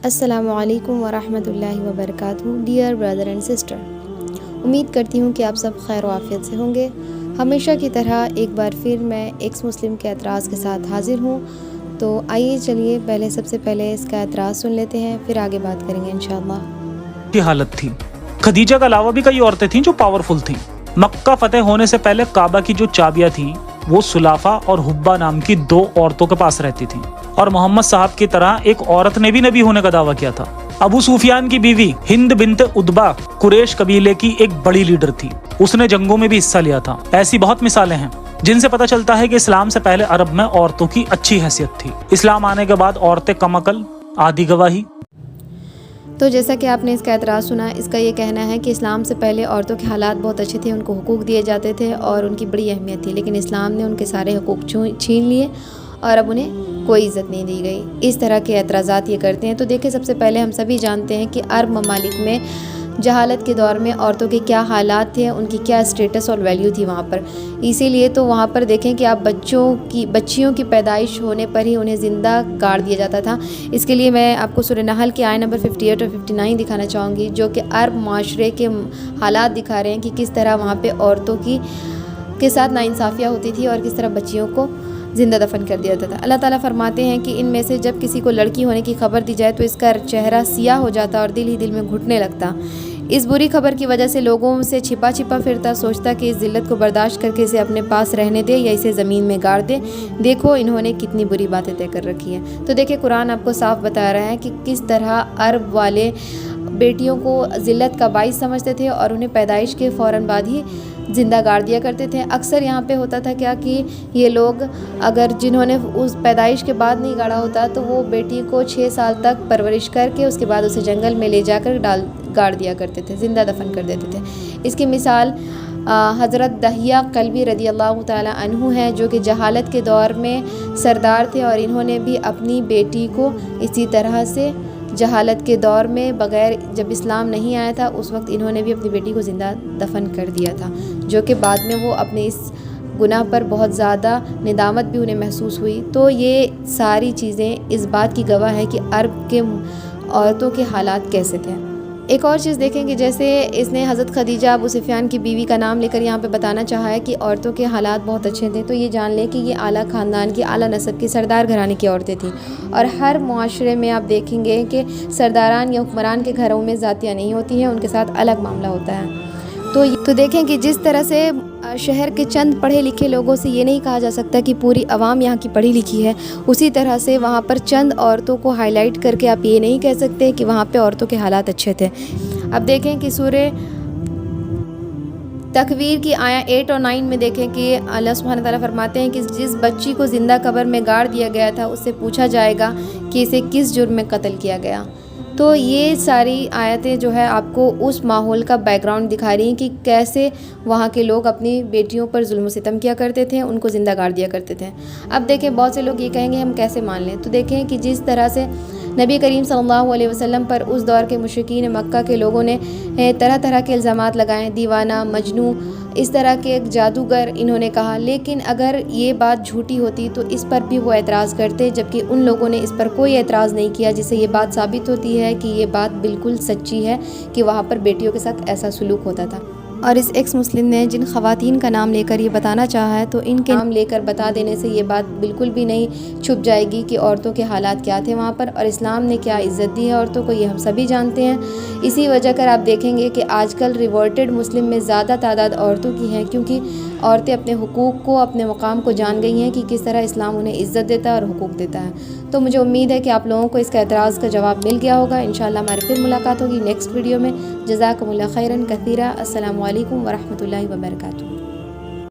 السلام علیکم ورحمۃ اللہ وبرکاتہ۔ ڈیئر بردر اینڈ سسٹر، امید کرتی ہوں کہ آپ سب خیر و عافیت سے ہوں گے۔ ہمیشہ کی طرح ایک بار پھر میں ایکس مسلم کے اعتراض کے ساتھ حاضر ہوں، تو آئیے چلیے سب سے پہلے اس کا اعتراض سن لیتے ہیں، پھر آگے بات کریں گے انشاءاللہ۔ کی حالت تھی۔ خدیجہ کے علاوہ بھی کئی عورتیں تھیں جو پاورفل تھیں۔ مکہ فتح ہونے سے پہلے کعبہ کی جو چابیاں تھیں وہ سلافہ اور حبہ نام کی 2 عورتوں کے پاس رہتی تھیں، اور محمد صاحب کی طرح ایک عورت نے بھی نبی ہونے کا دعویٰ کیا تھا۔ ابو سفیان کی بیوی ہند بنت عتبہ قریش قبیلے کی ایک بڑی لیڈر تھی، اس نے جنگوں میں بھی حصہ لیا تھا۔ ایسی بہت مثالیں ہیں جن سے پتہ چلتا ہے کہ اسلام سے پہلے عرب میں عورتوں کی اچھی حیثیت تھی۔ اسلام آنے کے بعد عورتیں کم عقل، آدھی گواہی۔ تو جیسا کہ آپ نے اس کا اعتراض سنا، اس کا یہ کہنا ہے کہ اسلام سے پہلے عورتوں کے حالات بہت اچھے تھے، ان کو حقوق دیے جاتے تھے اور ان کی بڑی اہمیت تھی، لیکن اسلام نے ان کے سارے حقوق چھین لیے اور اب انہیں کوئی عزت نہیں دی گئی۔ اس طرح کے اعتراضات یہ کرتے ہیں۔ تو دیکھیں، سب سے پہلے ہم سبھی جانتے ہیں کہ عرب ممالک میں جہالت کے دور میں عورتوں کے کیا حالات تھے، ان کی کیا اسٹیٹس اور ویلیو تھی وہاں پر۔ اسی لیے تو وہاں پر دیکھیں کہ آپ بچیوں کی پیدائش ہونے پر ہی انہیں زندہ گاڑ دیا جاتا تھا۔ اس کے لیے میں آپ کو سورہ نحل کی آیت نمبر 58 اور 59 دکھانا چاہوں گی، جو کہ عرب معاشرے کے حالات دکھا رہے ہیں کہ کس طرح وہاں پہ عورتوں کے ساتھ ناانصافیاں ہوتی تھی اور کس طرح بچیوں کو زندہ دفن کر دیا جاتا تھا۔ اللہ تعالیٰ فرماتے ہیں کہ ان میں سے جب کسی کو لڑکی ہونے کی خبر دی جائے تو اس کا چہرہ سیاہ ہو جاتا اور دل ہی دل میں گھٹنے لگتا۔ اس بری خبر کی وجہ سے لوگوں سے چھپا پھرتا، سوچتا کہ اس ذلت کو برداشت کر کے اسے اپنے پاس رہنے دے یا اسے زمین میں گاڑ دے۔ دیکھو انہوں نے کتنی بری باتیں طے کر رکھی ہیں۔ تو دیکھیں، قرآن آپ کو صاف بتا رہا ہے کہ کس طرح عرب والے بیٹیوں کو ذلت کا باعث سمجھتے تھے اور انہیں پیدائش کے فوراً بعد ہی زندہ گاڑ دیا کرتے تھے۔ اکثر یہاں پہ ہوتا تھا کیا کہ یہ لوگ اگر جنہوں نے اس پیدائش کے بعد نہیں گاڑا ہوتا تو وہ بیٹی کو 6 سال تک پرورش کر کے اس کے بعد اسے جنگل میں لے جا کر گاڑ دیا کرتے تھے، زندہ دفن کر دیتے تھے۔ اس کی مثال حضرت دحیہ کلبی رضی اللہ تعالی عنہ ہیں، جو کہ جہالت کے دور میں سردار تھے، اور انہوں نے بھی اپنی بیٹی کو اسی طرح سے جہالت کے دور میں بغیر جب اسلام نہیں آیا تھا اس وقت انہوں نے بھی اپنی بیٹی کو زندہ دفن کر دیا تھا، جو کہ بعد میں وہ اپنے اس گناہ پر بہت زیادہ ندامت بھی انہیں محسوس ہوئی۔ تو یہ ساری چیزیں اس بات کی گواہ ہے کہ عرب کے عورتوں کے حالات کیسے تھے۔ ایک اور چیز دیکھیں کہ جیسے اس نے حضرت خدیجہ ابو سفیان کی بیوی کا نام لے کر یہاں پہ بتانا چاہا ہے کہ عورتوں کے حالات بہت اچھے تھے، تو یہ جان لیں کہ یہ اعلیٰ خاندان کی، اعلیٰ نسب کی، سردار گھرانے کی عورتیں تھیں، اور ہر معاشرے میں آپ دیکھیں گے کہ سرداران یا حکمران کے گھروں میں ذاتیاں نہیں ہوتی ہیں، ان کے ساتھ الگ معاملہ ہوتا ہے۔ تو دیکھیں کہ جس طرح سے شہر کے چند پڑھے لکھے لوگوں سے یہ نہیں کہا جا سکتا کہ پوری عوام یہاں کی پڑھی لکھی ہے، اسی طرح سے وہاں پر چند عورتوں کو ہائی لائٹ کر کے آپ یہ نہیں کہہ سکتے کہ وہاں پہ عورتوں کے حالات اچھے تھے۔ اب دیکھیں کہ سورہ تکویر کی آیت 8 اور 9 میں دیکھیں کہ اللہ سبحانہ تعالیٰ فرماتے ہیں کہ جس بچی کو زندہ قبر میں گاڑ دیا گیا تھا اس سے پوچھا جائے گا کہ اسے کس جرم میں قتل کیا گیا۔ تو یہ ساری آیتیں جو ہے آپ کو اس ماحول کا بیک گراؤنڈ دکھا رہی ہیں کہ کیسے وہاں کے لوگ اپنی بیٹیوں پر ظلم و ستم کیا کرتے تھے، ان کو زندہ گاڑ دیا کرتے تھے۔ اب دیکھیں، بہت سے لوگ یہ کہیں گے ہم کیسے مان لیں، تو دیکھیں کہ جس طرح سے نبی کریم صلی اللہ علیہ وسلم پر اس دور کے مشرکین مکہ کے لوگوں نے طرح طرح کے الزامات لگائے، دیوانہ، مجنوں، اس طرح کے ایک جادوگر انہوں نے کہا، لیکن اگر یہ بات جھوٹی ہوتی تو اس پر بھی وہ اعتراض کرتے، جبکہ ان لوگوں نے اس پر کوئی اعتراض نہیں کیا، جس سے یہ بات ثابت ہوتی ہے کہ یہ بات بالکل سچی ہے کہ وہاں پر بیٹیوں کے ساتھ ایسا سلوک ہوتا تھا۔ اور اس ایکس مسلم نے جن خواتین کا نام لے کر یہ بتانا چاہا ہے، تو ان کے نام لے کر بتا دینے سے یہ بات بالکل بھی نہیں چھپ جائے گی کہ عورتوں کے حالات کیا تھے وہاں پر، اور اسلام نے کیا عزت دی ہے عورتوں کو، یہ ہم سبھی جانتے ہیں۔ اسی وجہ کر آپ دیکھیں گے کہ آج کل ریورٹڈ مسلم میں زیادہ تعداد عورتوں کی ہیں، کیونکہ عورتیں اپنے حقوق کو، اپنے مقام کو جان گئی ہیں کہ کس طرح اسلام انہیں عزت دیتا ہے اور حقوق دیتا ہے۔ تو مجھے امید ہے کہ آپ لوگوں کو اس کا اعتراض کا جواب مل گیا ہوگا۔ انشاءاللہ ہماری پھر ملاقات ہوگی نیکسٹ ویڈیو میں۔ جزاکم اللہ خیرا کثیرا۔ السلام علیکم ورحمۃ اللہ وبرکاتہ۔